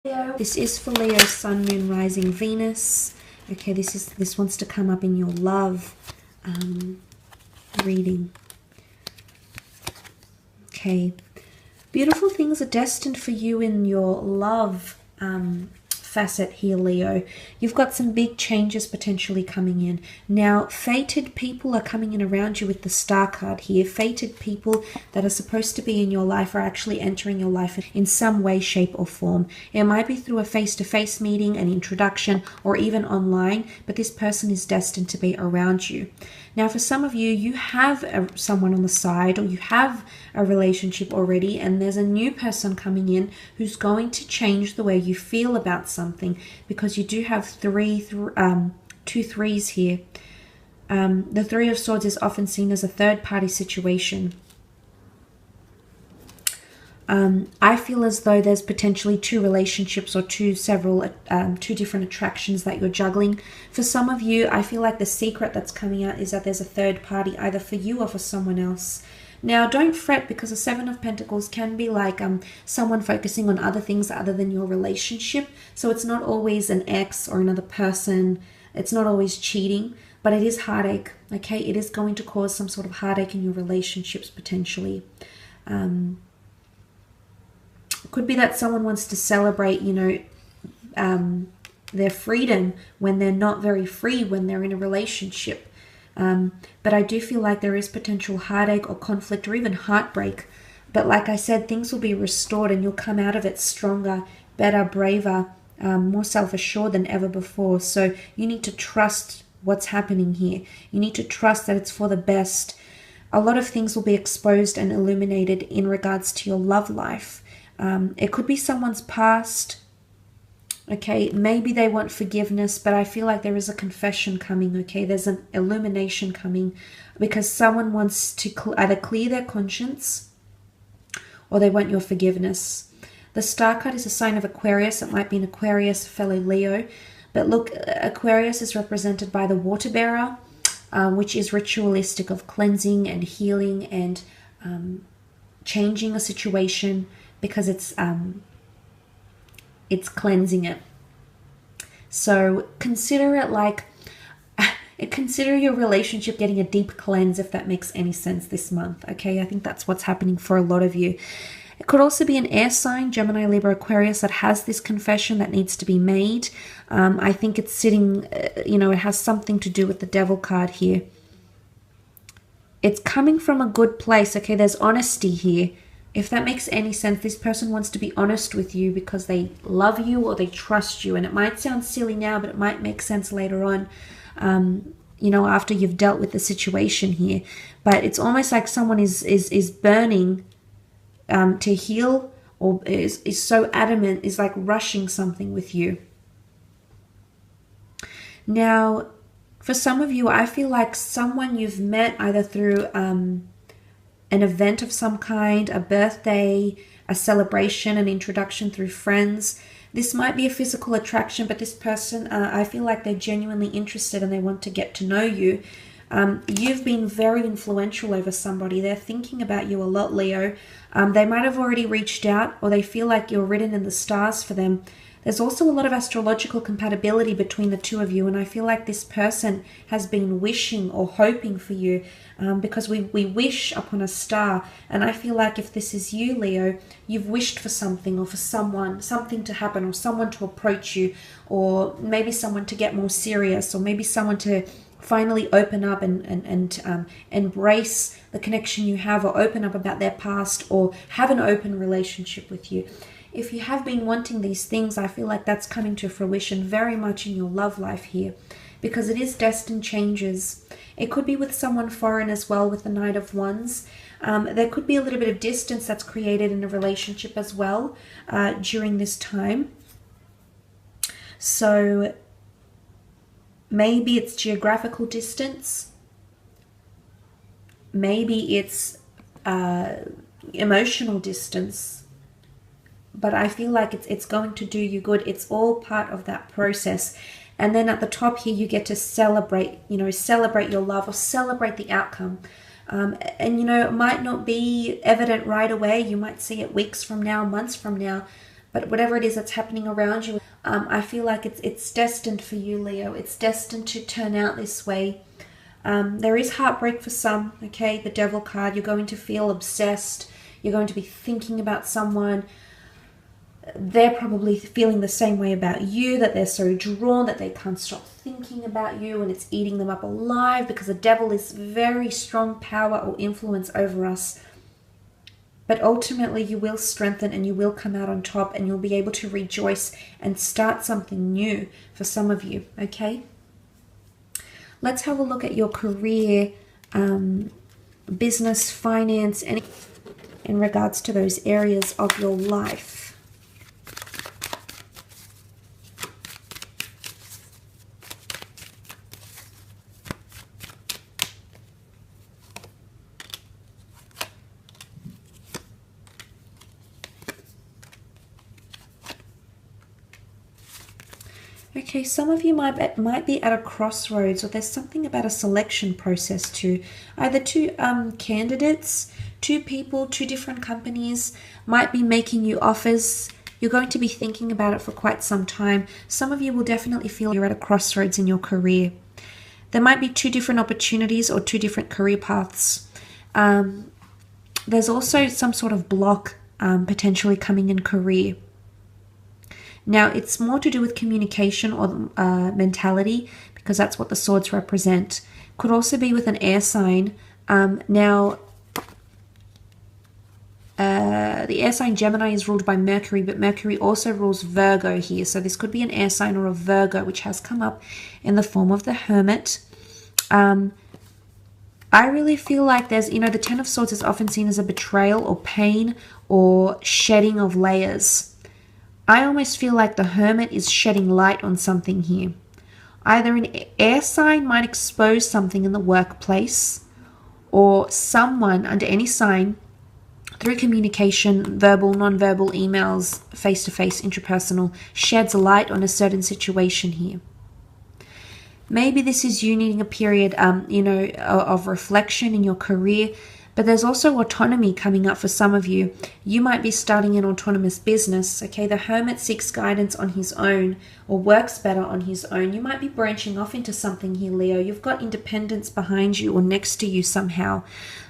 This is for Leo, Sun, Moon, Rising, Venus. Okay, this wants to come up in your love reading. Okay, beautiful things are destined for you in your love facet here, Leo. You've got some big changes potentially coming in. Now, fated people are coming in around you with the Star card here. Fated people that are supposed to be in your life are actually entering your life in some way, shape, or form. It might be through a face-to-face meeting, an introduction, or even online, but this person is destined to be around you. Now, for some of you, you have someone on the side, or you have a relationship already, and there's a new person coming in who's going to change the way you feel about something, because you do have two threes here. The Three of Swords is often seen as a third-party situation. I feel as though there's potentially two relationships or two different attractions that you're juggling. For some of you, I feel like the secret that's coming out is that there's a third party, either for you or for someone else. Now, don't fret, because the Seven of Pentacles can be like someone focusing on other things other than your relationship. So it's not always an ex or another person. It's not always cheating, but it is heartache, okay? It is going to cause some sort of heartache in your relationships potentially. Could be that someone wants to celebrate, their freedom when they're not very free when they're in a relationship. But I do feel like there is potential heartache or conflict or even heartbreak. But like I said, things will be restored and you'll come out of it stronger, better, braver, more self-assured than ever before. So you need to trust what's happening here. You need to trust that it's for the best. A lot of things will be exposed and illuminated in regards to your love life. It could be someone's past. Okay, maybe they want forgiveness, but I feel like there is a confession coming, okay? There's an illumination coming because someone wants to either clear their conscience or they want your forgiveness. The Star card is a sign of Aquarius. It might be an Aquarius, fellow Leo. But look, Aquarius is represented by the water bearer, which is ritualistic of cleansing and healing and changing a situation because it's cleansing it. So consider it like, consider your relationship getting a deep cleanse, if that makes any sense this month. Okay, I think that's what's happening for a lot of you. It could also be an air sign, Gemini, Libra, Aquarius, that has this confession that needs to be made. I think it's sitting, it has something to do with the Devil card here. It's coming from a good place. Okay, there's honesty here. If that makes any sense, this person wants to be honest with you because they love you or they trust you. And it might sound silly now, but it might make sense later on, after you've dealt with the situation here. But it's almost like someone is burning to heal, or is so adamant, is like rushing something with you. Now, for some of you, I feel like someone you've met either through an event of some kind, a birthday, a celebration, an introduction through friends. This might be a physical attraction, but this person, I feel like they're genuinely interested and they want to get to know you. You've been very influential over somebody. They're thinking about you a lot, Leo. They might have already reached out, or they feel like you're written in the stars for them. There's also a lot of astrological compatibility between the two of you, and I feel like this person has been wishing or hoping for you, because we wish upon a star, and I feel like if this is you, Leo, you've wished for something, or for something to happen, or someone to approach you, or maybe someone to get more serious, or maybe someone to finally open up and embrace the connection you have, or open up about their past, or have an open relationship with you. If you have been wanting these things, I feel like that's coming to fruition very much in your love life here, because it is destined changes. It could be with someone foreign as well, with the Knight of Wands. There could be a little bit of distance that's created in a relationship as well during this time. So maybe it's geographical distance. Maybe it's emotional distance. But I feel like it's going to do you good. It's all part of that process. And then at the top here, you get to celebrate, celebrate your love, or celebrate the outcome. And, it might not be evident right away. You might see it weeks from now, months from now. But whatever it is that's happening around you, I feel like it's destined for you, Leo. It's destined to turn out this way. There is heartbreak for some, okay? The Devil card, you're going to feel obsessed. You're going to be thinking about someone. They're probably feeling the same way about you, that they're so drawn that they can't stop thinking about you, and it's eating them up alive, because the Devil is very strong power or influence over us. But ultimately you will strengthen and you will come out on top, and you'll be able to rejoice and start something new for some of you, okay? Let's have a look at your career, business, finance, and in regards to those areas of your life. Okay, some of you might be at a crossroads, or there's something about a selection process too. Either two candidates, two people, two different companies might be making you offers. You're going to be thinking about it for quite some time. Some of you will definitely feel you're at a crossroads in your career. There might be two different opportunities or two different career paths. There's also some sort of block potentially coming in career. Now, it's more to do with communication or mentality, because that's what the swords represent. Could also be with an air sign. The air sign Gemini is ruled by Mercury, but Mercury also rules Virgo here. So this could be an air sign or a Virgo, which has come up in the form of the Hermit. I really feel like there's, the Ten of Swords is often seen as a betrayal or pain or shedding of layers. I almost feel like the Hermit is shedding light on something here. Either an air sign might expose something in the workplace, or someone under any sign, through communication, verbal, non-verbal, emails, face-to-face, interpersonal, sheds light on a certain situation here. Maybe this is you needing a period, of reflection in your career. But there's also autonomy coming up for some of you. You might be starting an autonomous business, okay? The Hermit seeks guidance on his own, or works better on his own. You might be branching off into something here, Leo. You've got independence behind you or next to you somehow.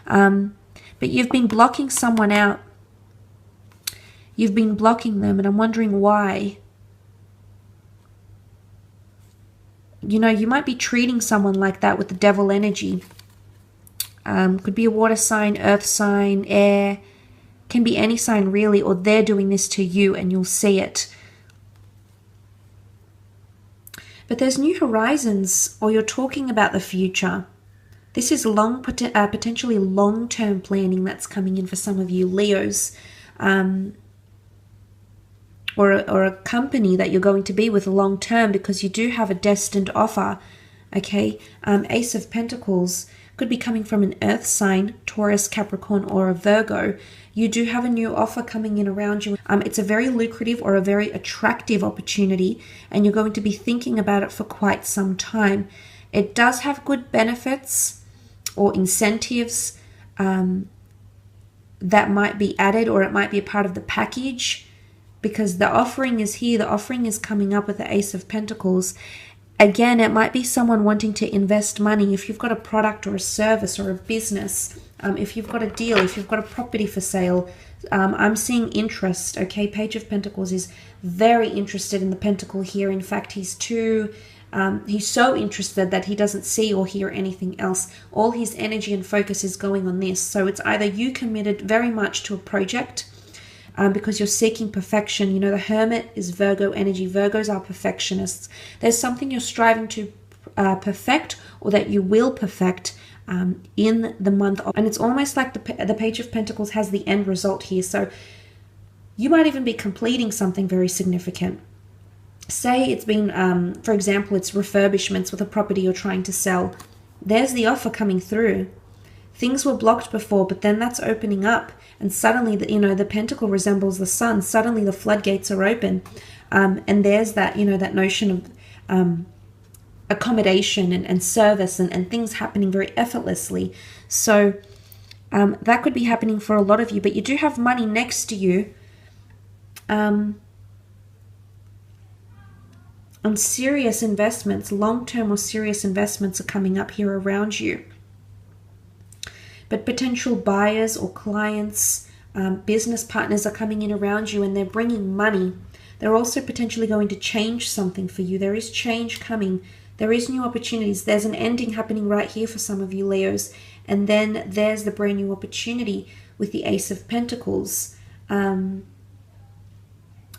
But you've been blocking someone out. You've been blocking them, and I'm wondering why. You might be treating someone like that with the Devil energy. Could be a water sign, earth sign, air. Can be any sign really, or they're doing this to you and you'll see it. But there's new horizons, or you're talking about the future. This is potentially long-term planning that's coming in for some of you Leos. Or a company that you're going to be with long-term, because you do have a destined offer. Okay, Ace of Pentacles could be coming from an earth sign, Taurus, Capricorn, or a Virgo. You do have a new offer coming in around you. It's a very lucrative or a very attractive opportunity, and you're going to be thinking about it for quite some time. It does have good benefits or incentives that might be added, or it might be a part of the package, because the offering is here. The offering is coming up with the Ace of Pentacles. Again, it might be someone wanting to invest money. If you've got a product or a service or a business, if you've got a deal, if you've got a property for sale, I'm seeing interest, okay? Page of Pentacles is very interested in the pentacle here. In fact, he's so interested that he doesn't see or hear anything else. All his energy and focus is going on this. So it's either you committed very much to a project, because you're seeking perfection. The Hermit is Virgo energy. Virgos are perfectionists. There's something you're striving to perfect, or that you will perfect in the month of, and it's almost like the Page of Pentacles has the end result here. So you might even be completing something very significant. Say it's been, for example, it's refurbishments with a property you're trying to sell. There's the offer coming through. Things were blocked before, but then that's opening up, and suddenly the pentacle resembles the sun. Suddenly the floodgates are open, and there's that that notion of accommodation and service and things happening very effortlessly. So that could be happening for a lot of you. But you do have money next to you. on serious investments, long-term or serious investments are coming up here around you. But potential buyers or clients, business partners are coming in around you, and they're bringing money. They're also potentially going to change something for you. There is change coming. There is new opportunities. There's an ending happening right here for some of you Leos. And then there's the brand new opportunity with the Ace of Pentacles. And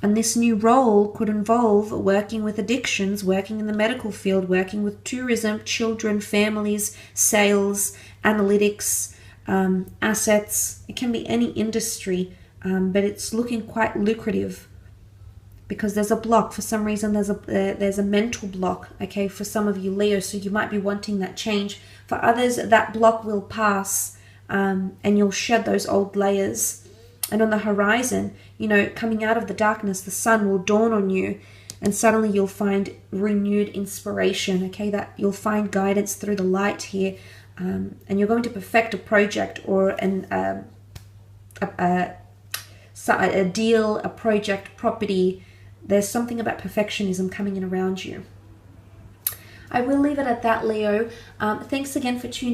this new role could involve working with addictions, working in the medical field, working with tourism, children, families, sales, analytics, assets. It can be any industry, but it's looking quite lucrative because there's a block. For some reason, there's a mental block, okay, for some of you Leo, so you might be wanting that change. For others, that block will pass, and you'll shed those old layers. And on the horizon, you know, coming out of the darkness, the sun will dawn on you, and suddenly you'll find renewed inspiration, okay, that you'll find guidance through the light here, and you're going to perfect a project or a deal, a project, property. There's something about perfectionism coming in around you. I will leave it at that, Leo. Thanks again for tuning